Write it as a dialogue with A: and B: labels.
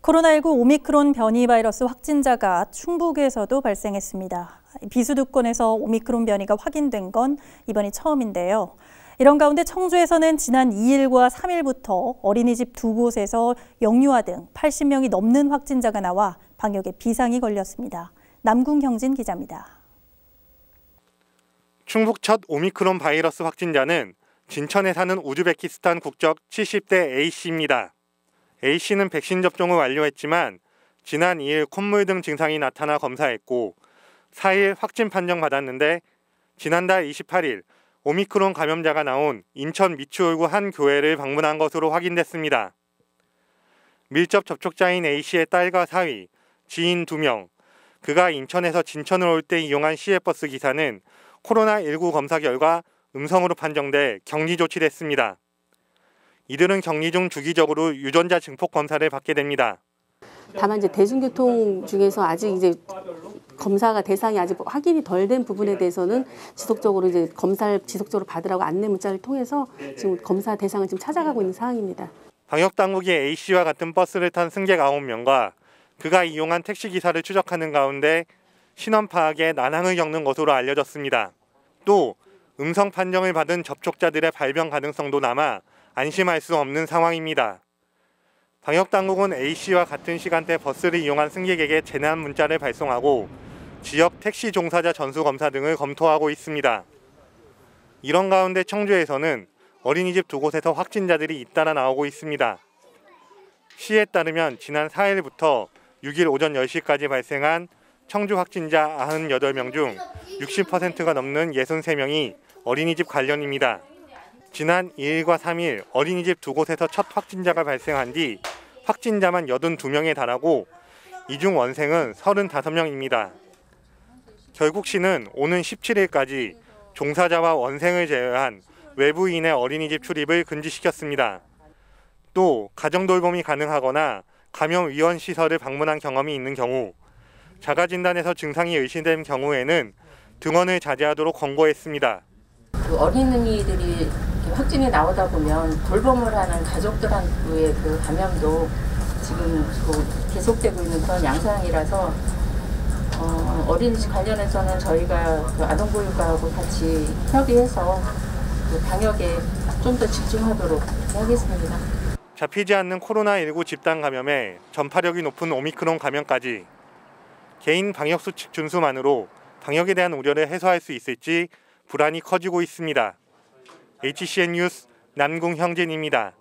A: 코로나19 오미크론 변이 바이러스 확진자가 충북에서도 발생했습니다. 비수도권에서 오미크론 변이가 확인된 건 이번이 처음인데요. 이런 가운데 청주에서는 지난 2일과 3일부터 어린이집 두 곳에서 영유아 등 80명이 넘는 확진자가 나와 방역에 비상이 걸렸습니다. 남궁형진 기자입니다.
B: 충북 첫 오미크론 바이러스 확진자는 진천에 사는 우즈베키스탄 국적 70대 A씨입니다. A씨는 백신 접종을 완료했지만 지난 2일 콧물 등 증상이 나타나 검사했고 4일 확진 판정받았는데 지난달 28일 오미크론 감염자가 나온 인천 미추홀구 한 교회를 방문한 것으로 확인됐습니다. 밀접 접촉자인 A씨의 딸과 사위, 지인 2명, 그가 인천에서 진천을 올 때 이용한 시외버스 기사는 코로나19 검사 결과 음성으로 판정돼 격리 조치됐습니다. 이들은 격리 중 주기적으로 유전자 증폭 검사를 받게 됩니다.
C: 다만 이제 대중교통 중에서 아직 이제 검사가 대상이 아직 확인이 덜 된 부분에 대해서는 지속적으로 이제 검사를 지속적으로 받으라고 안내 문자를 통해서 지금 검사 대상을 지금 찾아가고 있는 상황입니다.
B: 방역 당국이 A씨와 같은 버스를 탄 승객 9명과 그가 이용한 택시 기사를 추적하는 가운데 신원 파악에 난항을 겪는 것으로 알려졌습니다. 또 음성 판정을 받은 접촉자들의 발병 가능성도 남아 안심할 수 없는 상황입니다. 방역당국은 A씨와 같은 시간대 버스를 이용한 승객에게 재난 문자를 발송하고 지역 택시 종사자 전수검사 등을 검토하고 있습니다. 이런 가운데 청주에서는 어린이집 두 곳에서 확진자들이 잇따라 나오고 있습니다. 시에 따르면 지난 4일부터 6일 오전 10시까지 발생한 청주 확진자 98명 중 60%가 넘는 63명이 어린이집 관련입니다. 지난 2일과 3일 어린이집 두 곳에서 첫 확진자가 발생한 뒤 확진자만 82명에 달하고 이 중 원생은 35명입니다. 결국 시는 오는 17일까지 종사자와 원생을 제외한 외부인의 어린이집 출입을 금지시켰습니다. 또 가정돌봄이 가능하거나 감염 위험 시설을 방문한 경험이 있는 경우, 자가진단에서 증상이 의심된 경우에는 등원을 자제하도록 권고했습니다.
D: 어린이들이 확진이 나오다 보면 돌봄을 하는 가족들한테의 그 감염도 지금 계속되고 있는 그런 양상이라서 어린이집 관련해서는 저희가 그 아동보육과하고 같이 협의해서 그 방역에 좀 더 집중하도록 하겠습니다.
B: 잡히지 않는 코로나19 집단 감염에 전파력이 높은 오미크론 감염까지 개인 방역수칙 준수만으로 방역에 대한 우려를 해소할 수 있을지 불안이 커지고 있습니다. HCN 뉴스 남궁형진입니다.